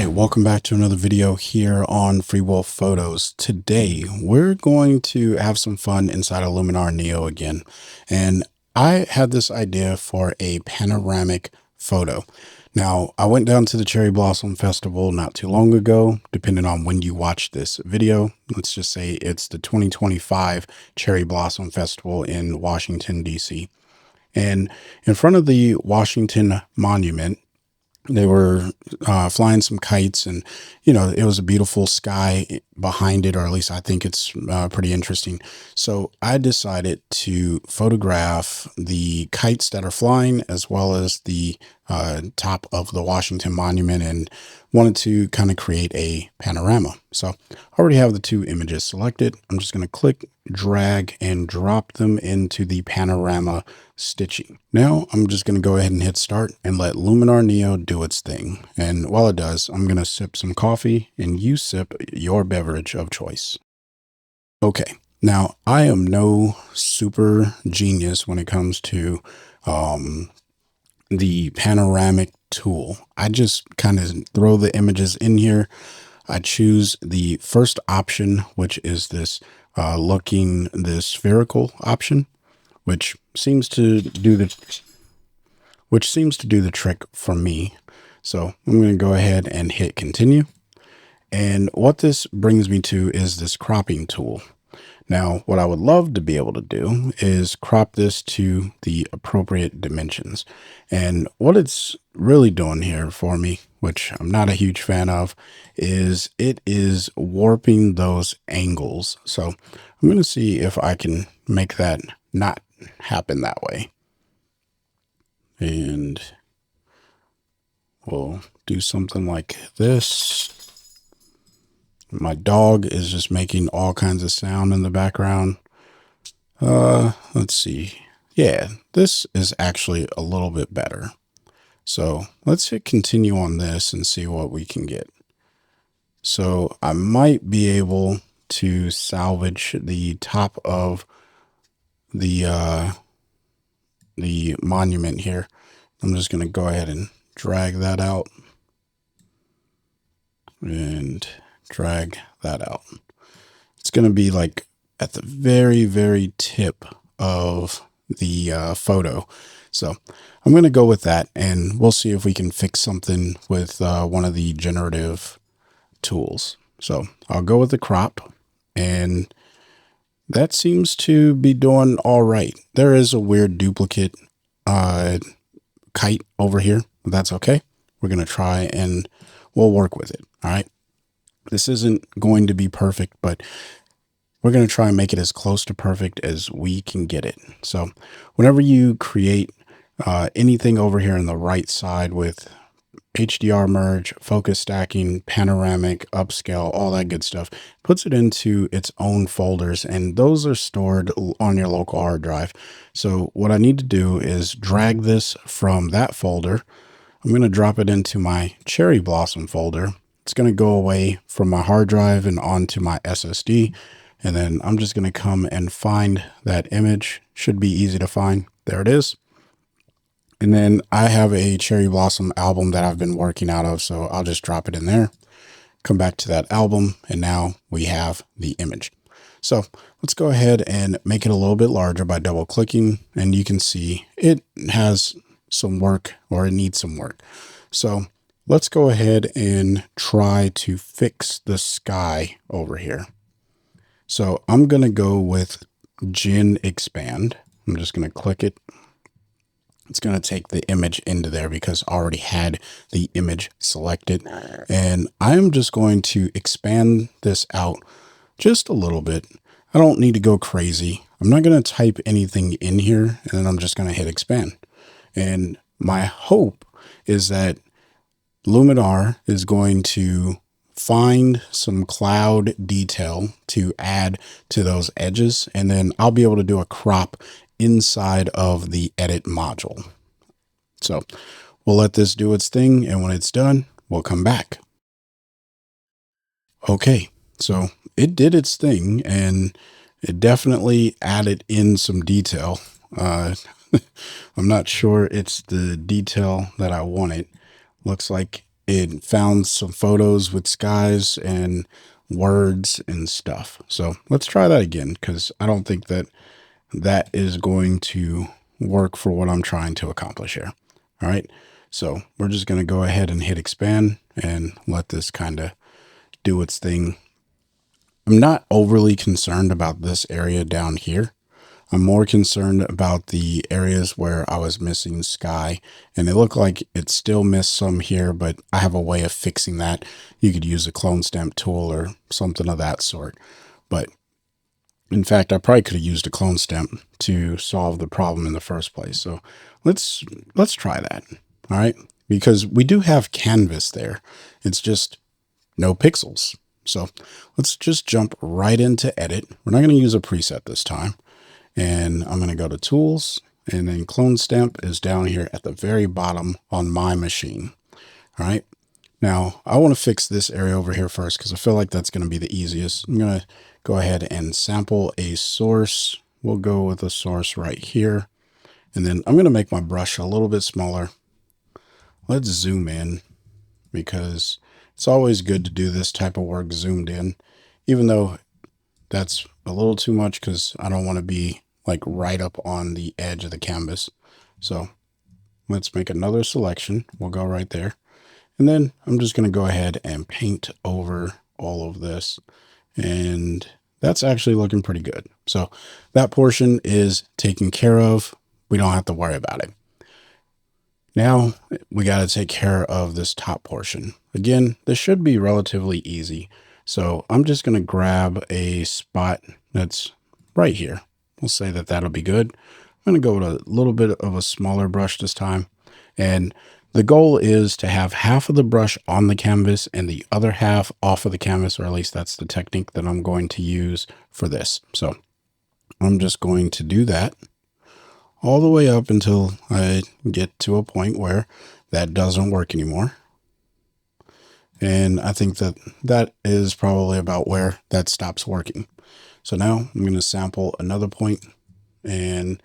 right, welcome back to another video here on Free Wolf Photos. Today, we're going to have some fun inside of Luminar Neo again. And I had this idea for a panoramic photo. Now, I went down to the Cherry Blossom Festival not too long ago, depending on when you watch this video. Let's just say it's the 2025 Cherry Blossom Festival in Washington, D.C. And in front of the Washington Monument, they were flying some kites, and it was a beautiful sky behind it, or at least I think it's pretty interesting. So I decided to photograph the kites that are flying as well as the top of the Washington Monument, and wanted to kind of create a panorama. So I already have the two images selected. I'm just going to click, drag, and drop them into the panorama stitching. Now I'm just going to go ahead and hit start and let Luminar Neo do its thing. And while it does, I'm going to sip some coffee, and you sip your beverage of choice. Okay, now I am no super genius when it comes to the panoramic tool. I just kind of throw the images in here. I choose the first option, which is this looking the spherical option, which seems to do the trick for me. So I'm going to go ahead and hit continue. And what this brings me to is this cropping tool. Now, what I would love to be able to do is crop this to the appropriate dimensions. And what it's really doing here for me, which I'm not a huge fan of, is it is warping those angles. So I'm going to see if I can make that not happen that way. And we'll do something like this. My dog is just making all kinds of sound in the background. Let's see. Yeah, this is actually a little bit better. So let's hit continue on this and see what we can get. So I might be able to salvage the top of the monument here. I'm just going to go ahead and drag that out and drag that out. It's going to be like at the very, very tip of the photo. So I'm going to go with that, and we'll see if we can fix something with one of the generative tools. So I'll go with the crop, and that seems to be doing all right. There is a weird duplicate kite over here, but that's okay. We're going to try and we'll work with it. All right. This isn't going to be perfect, but we're going to try and make it as close to perfect as we can get it. So whenever you create anything over here on the right side with HDR merge, focus stacking, panoramic, upscale, all that good stuff, puts it into its own folders, and those are stored on your local hard drive. So what I need to do is drag this from that folder. I'm going to drop it into my Cherry Blossom folder. It's going to go away from my hard drive and onto my SSD. And then I'm just going to come and find that image. Should be easy to find. There it is. And then I have a Cherry Blossom album that I've been working out of, so I'll just drop it in there, come back to that album, and now we have the image. So let's go ahead and make it a little bit larger by double clicking, and you can see it has some work, or it needs some work. So let's go ahead and try to fix the sky over here. So I'm going to go with Gen Expand. I'm just going to click it. It's going to take the image into there because I already had the image selected. And I'm just going to expand this out just a little bit. I don't need to go crazy. I'm not going to type anything in here, and then I'm just going to hit expand. And my hope is that Luminar is going to find some cloud detail to add to those edges, and then I'll be able to do a crop inside of the edit module. So we'll let this do its thing, and when it's done, we'll come back. Okay, so it did its thing, and it definitely added in some detail. I'm not sure it's the detail that I wanted. Looks like it found some photos with skies and words and stuff. So let's try that again, because I don't think that that is going to work for what I'm trying to accomplish here. All right. So we're just going to go ahead and hit expand and let this kind of do its thing. I'm not overly concerned about this area down here. I'm more concerned about the areas where I was missing sky, and it looked like it still missed some here, but I have a way of fixing that. You could use a clone stamp tool or something of that sort. But in fact, I probably could have used a clone stamp to solve the problem in the first place. So let's try that. All right. Because we do have canvas there. It's just no pixels. So let's just jump right into edit. We're not going to use a preset this time. And I'm going to go to tools, and then clone stamp is down here at the very bottom on my machine. All right. Now I want to fix this area over here first, because I feel like that's going to be the easiest. I'm going to go ahead and sample a source. We'll go with a source right here. And then I'm going to make my brush a little bit smaller. Let's zoom in, because it's always good to do this type of work zoomed in, even though that's a little too much, because I don't want to be like right up on the edge of the canvas. So let's make another selection. We'll go right there. And then I'm just going to go ahead and paint over all of this. And that's actually looking pretty good. So that portion is taken care of. We don't have to worry about it. Now we got to take care of this top portion. Again, this should be relatively easy. So I'm just going to grab a spot that's right here. We'll say that that'll be good. I'm going to go with a little bit of a smaller brush this time. And the goal is to have half of the brush on the canvas and the other half off of the canvas, or at least that's the technique that I'm going to use for this. So I'm just going to do that all the way up until I get to a point where that doesn't work anymore. And I think that that is probably about where that stops working. So now I'm going to sample another point, and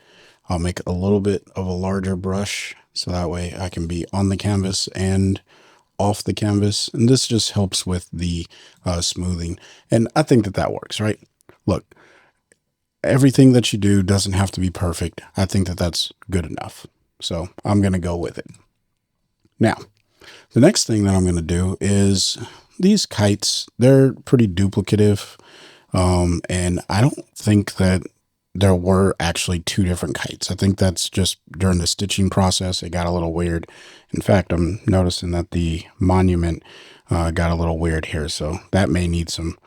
I'll make a little bit of a larger brush, so that way I can be on the canvas and off the canvas. And this just helps with the smoothing. And I think that that works, right? Look, everything that you do doesn't have to be perfect. I think that that's good enough. So I'm going to go with it. Now, the next thing that I'm going to do is these kites. They're pretty duplicative. And I don't think that there were actually two different kites. I think that's just during the stitching process, it got a little weird. In fact, I'm noticing that the monument got a little weird here. So that may need some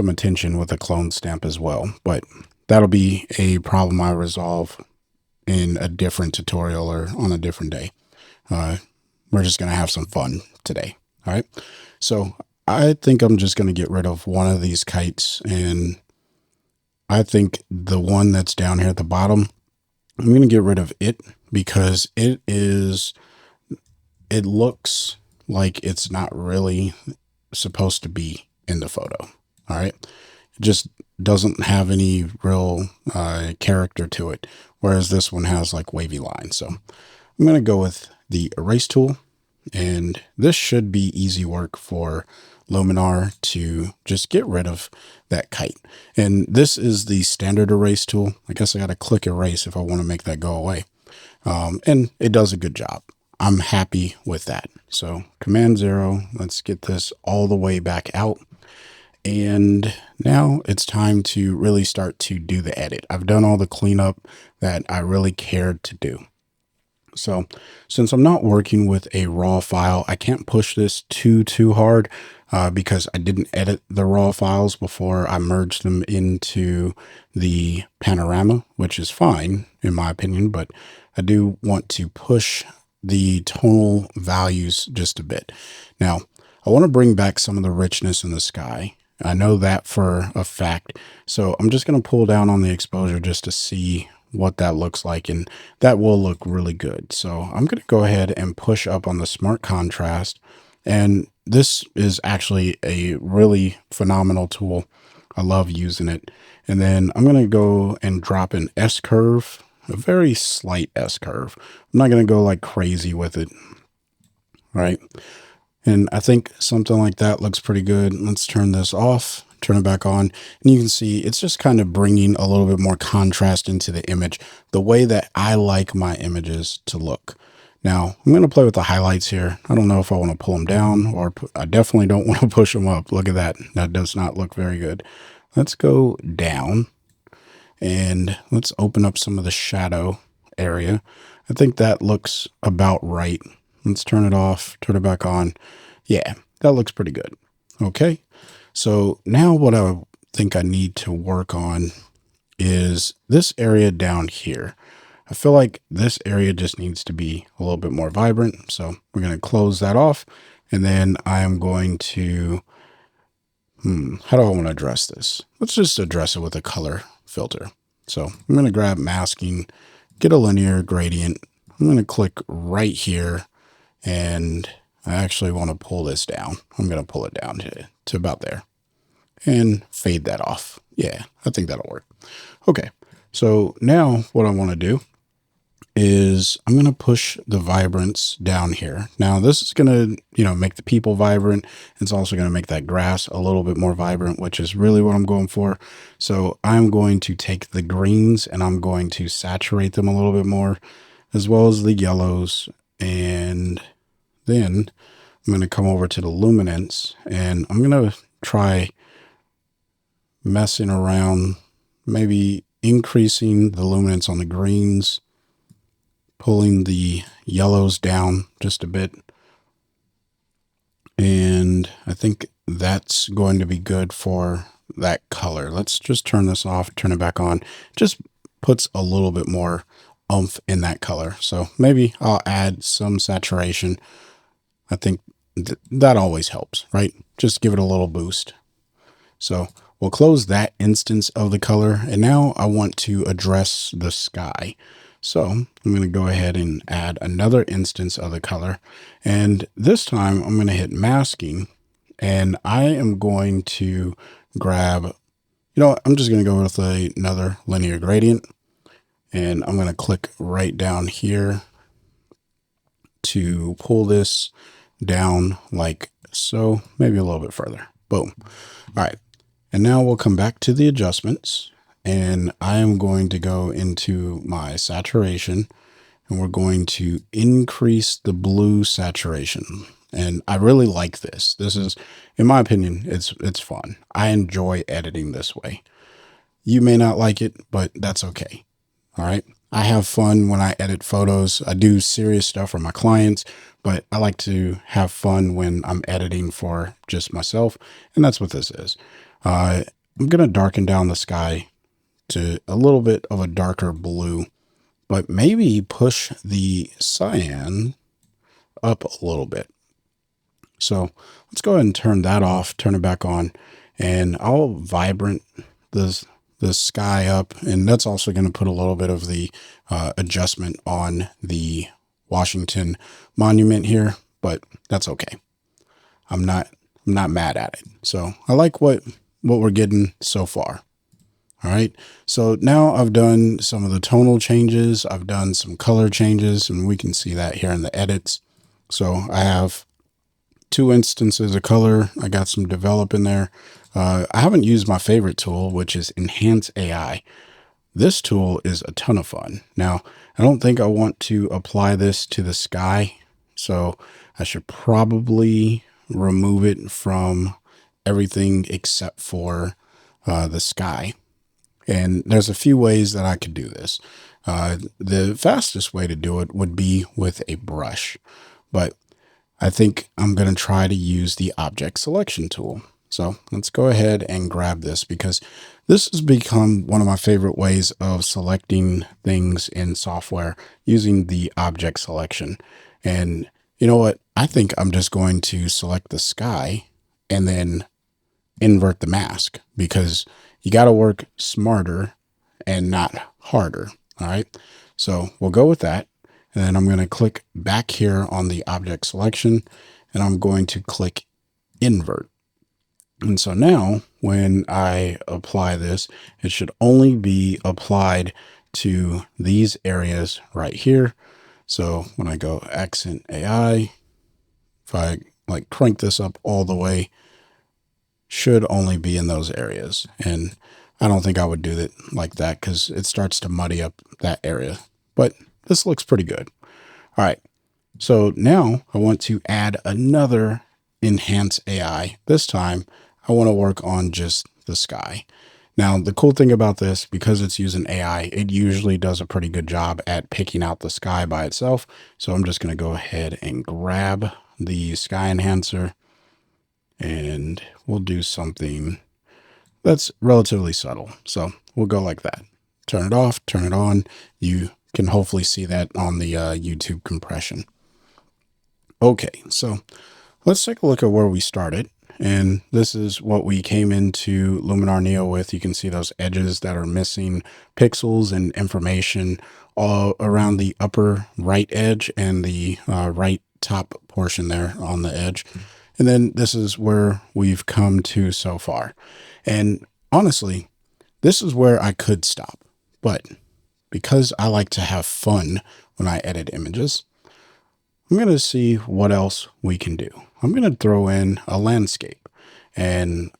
attention with a clone stamp as well. But that'll be a problem I resolve in a different tutorial or on a different day. We're just going to have some fun today. All right. So I think I'm just going to get rid of one of these kites, and I think the one that's down here at the bottom, I'm going to get rid of it, because it looks like it's not really supposed to be in the photo. All right. It just doesn't have any real character to it, whereas this one has like wavy lines. So I'm going to go with the erase tool, and this should be easy work for Luminar to just get rid of that kite. And this is the standard erase tool. I guess I got to click erase if I want to make that go away. And it does a good job. I'm happy with that. So Command 0, let's get this all the way back out. And now it's time to really start to do the edit. I've done all the cleanup that I really cared to do. So since I'm not working with a raw file, I can't push this too hard because I didn't edit the raw files before I merged them into the panorama, which is fine in my opinion, but I do want to push the tonal values just a bit. Now, I want to bring back some of the richness in the sky. I know that for a fact. So I'm just going to pull down on the exposure just to see what that looks like, and that will look really good. So I'm going to go ahead and push up on the smart contrast, and this is actually a really phenomenal tool. I love using it. And then I'm going to go and drop an S curve, a very slight S curve. I'm not going to go like crazy with it, right? And I think something like that looks pretty good. Let's turn this off, turn it back on. And you can see it's just kind of bringing a little bit more contrast into the image, the way that I like my images to look. Now, I'm going to play with the highlights here. I don't know if I want to pull them down, or I definitely don't want to push them up. Look at that. That does not look very good. Let's go down and let's open up some of the shadow area. I think that looks about right. Let's turn it off, turn it back on. Yeah, that looks pretty good. Okay. So now what I think I need to work on is this area down here. I feel like this area just needs to be a little bit more vibrant. So we're going to close that off. And then I am going to, how do I want to address this? Let's just address it with a color filter. So I'm going to grab masking, get a linear gradient. I'm going to click right here, and I actually want to pull this down. I'm going to pull it down to about there and fade that off. Yeah, I think that'll work. Okay. So now what I want to do is I'm going to push the vibrance down here. Now this is going to, make the people vibrant. It's also going to make that grass a little bit more vibrant, which is really what I'm going for. So I'm going to take the greens and I'm going to saturate them a little bit more, as well as the yellows. And then I'm going to come over to the luminance and I'm going to try messing around, maybe increasing the luminance on the greens, pulling the yellows down just a bit. And I think that's going to be good for that color. Let's just turn this off, turn it back on. Just puts a little bit more oomph in that color. So maybe I'll add some saturation. I think that always helps, right? Just give it a little boost. So we'll close that instance of the color. And now I want to address the sky. So I'm going to go ahead and add another instance of the color. And this time I'm going to hit masking, and I am going to grab, I'm just going to go with another linear gradient, and I'm going to click right down here to pull this down like so, maybe a little bit further. Boom. All right. And now we'll come back to the adjustments. And I am going to go into my saturation, and we're going to increase the blue saturation. And I really like this. This is, in my opinion, it's fun. I enjoy editing this way. You may not like it, but that's okay. All right. I have fun when I edit photos. I do serious stuff for my clients, but I like to have fun when I'm editing for just myself. And that's what this is. I'm going to darken down the sky to a little bit of a darker blue, but maybe push the cyan up a little bit. So let's go ahead and turn that off, turn it back on, and I'll vibrant the sky up. And that's also going to put a little bit of the adjustment on the Washington Monument here, but that's okay. I'm not mad at it. So I like what we're getting so far. All right. So now I've done some of the tonal changes. I've done some color changes, and we can see that here in the edits. So I have 2 instances of color. I got some develop in there. I haven't used my favorite tool, which is Enhance AI. This tool is a ton of fun. Now, I don't think I want to apply this to the sky, so I should probably remove it from everything except for the sky. And there's a few ways that I could do this. The fastest way to do it would be with a brush, but I think I'm going to try to use the object selection tool. So let's go ahead and grab this, because this has become one of my favorite ways of selecting things in software, using the object selection. And you know what? I think I'm just going to select the sky and then invert the mask, because you got to work smarter and not harder. All right. So we'll go with that. And then I'm going to click back here on the object selection, and I'm going to click invert. And so now when I apply this, it should only be applied to these areas right here. So when I go accent AI, if I like crank this up all the way, should only be in those areas. And I don't think I would do it like that because it starts to muddy up that area. But this looks pretty good. All right. So now I want to add another enhance AI. This time I want to work on just the sky. Now, the cool thing about this, because it's using AI, it usually does a pretty good job at picking out the sky by itself. So I'm just going to go ahead and grab the sky enhancer, and we'll do something that's relatively subtle. So we'll go like that. Turn it off, turn it on. You can hopefully see that on the YouTube compression. Okay, so let's take a look at where we started. And this is what we came into Luminar Neo with. You can see those edges that are missing pixels and information all around the upper right edge and the right top portion there on the edge. And then this is where we've come to so far. And honestly, this is where I could stop. But because I like to have fun when I edit images, I'm going to see what else we can do. I'm going to throw in a landscape, and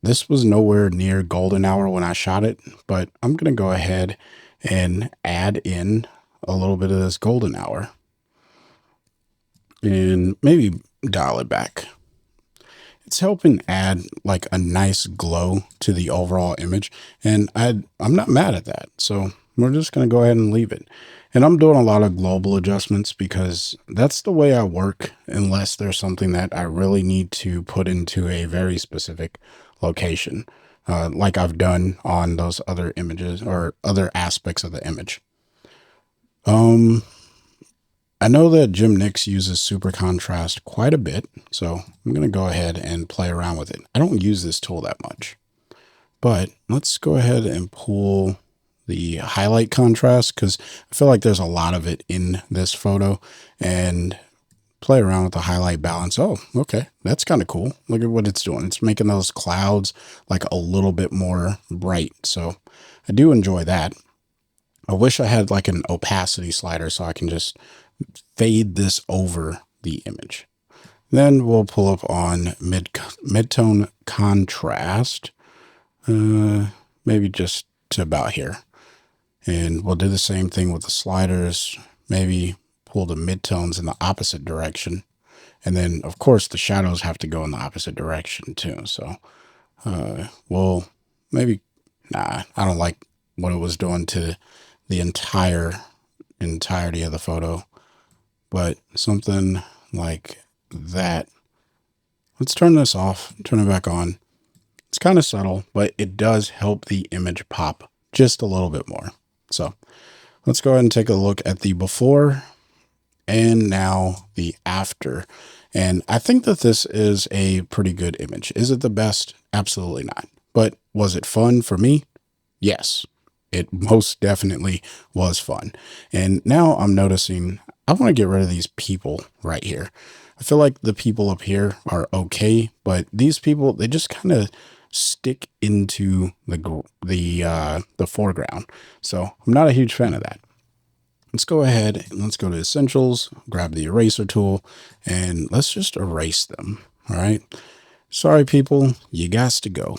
this was nowhere near golden hour when I shot it, but I'm going to go ahead and add in a little bit of this golden hour and maybe dial it back. It's helping add like a nice glow to the overall image, and I'm not mad at that. So we're just going to go ahead and leave it. And I'm doing a lot of global adjustments because that's the way I work, unless there's something that I really need to put into a very specific location, like I've done on those other images or other aspects of the image. I know that Jim Nix uses super contrast quite a bit, so I'm going to go ahead and play around with it. I don't use this tool that much, but let's go ahead and pull the highlight contrast because I feel like there's a lot of it in this photo, and play around with the highlight balance. Oh, okay. That's kind of cool. Look at what it's doing. It's making those clouds like a little bit more bright. So I do enjoy that. I wish I had like an opacity slider so I can just fade this over the image. Then we'll pull up on mid-tone contrast, maybe just to about here. And we'll do the same thing with the sliders, maybe pull the midtones in the opposite direction. And then, of course, the shadows have to go in the opposite direction too. So we'll maybe, I don't like what it was doing to the entirety of the photo, but something like that. Let's turn this off, turn it back on. It's kind of subtle, but it does help the image pop just a little bit more. So let's go ahead and take a look at the before and now the after. And I think that this is a pretty good image. Is it the best? Absolutely not. But was it fun for me? Yes, it most definitely was fun. And now I'm noticing I want to get rid of these people right here. I feel like the people up here are okay, but these people, they just kind of stick into the foreground. So I'm not a huge fan of that. Let's go ahead and let's go to Essentials, grab the eraser tool, and let's just erase them. All right. Sorry, people, you got to go.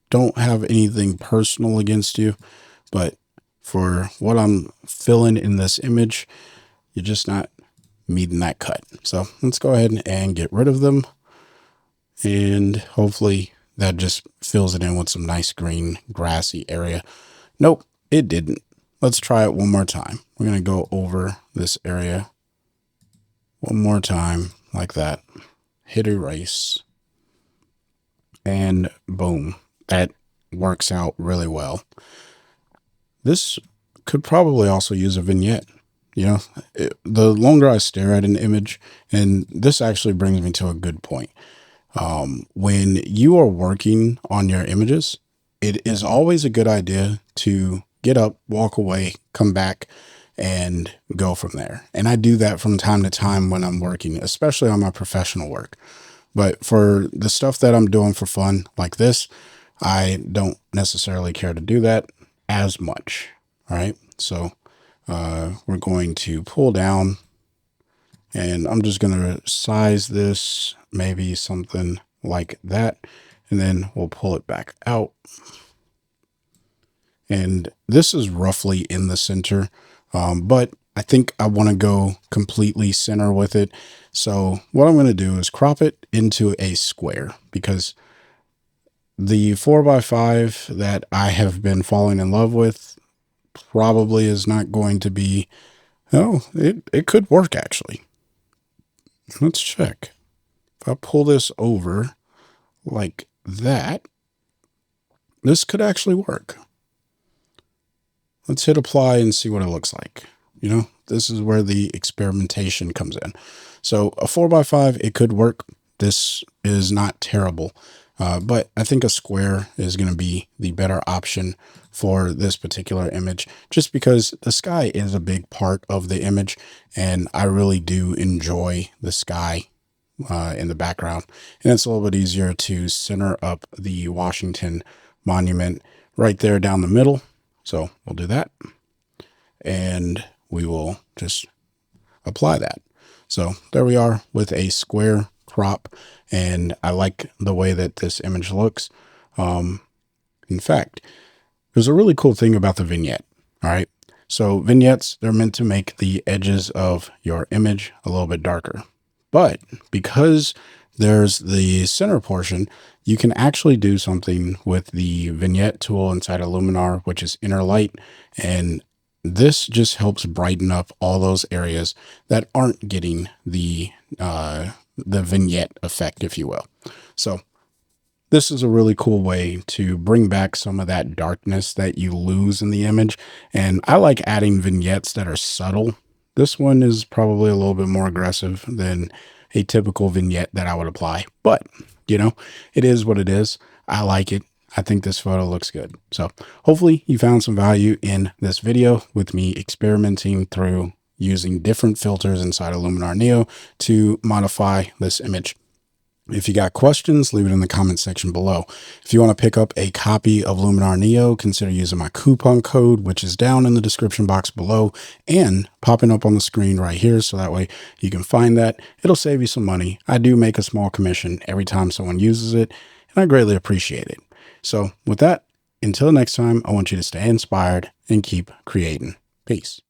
Don't have anything personal against you, but for what I'm filling in this image, you're just not meeting that cut. So let's go ahead and get rid of them. And hopefully that just fills it in with some nice green grassy area. Nope, it didn't. Let's try it one more time. We're going to go over this area one more time like that. Hit erase. And boom, that works out really well. This could probably also use a vignette. You know, the longer I stare at an image, and this actually brings me to a good point. When you are working on your images, it is always a good idea to get up, walk away, come back, and go from there. And I do that from time to time when I'm working, especially on my professional work. But for the stuff that I'm doing for fun like this, I don't necessarily care to do that as much. All right. So we're going to pull down And I'm just going to size this maybe something like that. And then we'll pull it back out. And this is roughly in the center, but I think I want to go completely center with it. So what I'm going to do is crop it into a square, because the 4x5 that I have been falling in love with probably is not going to be, oh, it could work actually. Let's check. If I pull this over like that, this could actually work. Let's hit apply and see what it looks like. You know, this is where the experimentation comes in. So a 4x5, it could work. This is not terrible, but I think a square is going to be the better option for this particular image, just because the sky is a big part of the image, and I really do enjoy the sky in the background. And it's a little bit easier to center up the Washington Monument right there down the middle. So we'll do that, and we will just apply that. So there we are with a square crop, and I like the way that this image looks. In fact, there's a really cool thing about the vignette. All right. So vignettes, they're meant to make the edges of your image a little bit darker. But because there's the center portion, you can actually do something with the vignette tool inside of Luminar, which is inner light. And this just helps brighten up all those areas that aren't getting the vignette effect, if you will. So this is a really cool way to bring back some of that darkness that you lose in the image. And I like adding vignettes that are subtle. This one is probably a little bit more aggressive than a typical vignette that I would apply, but you know, it is what it is. I like it. I think this photo looks good. So hopefully you found some value in this video with me experimenting through using different filters inside of Luminar Neo to modify this image. If you got questions, leave it in the comment section below. If you want to pick up a copy of Luminar Neo, consider using my coupon code, which is down in the description box below and popping up on the screen right here. So that way you can find that. It'll save you some money. I do make a small commission every time someone uses it, and I greatly appreciate it. So with that, until next time, I want you to stay inspired and keep creating. Peace.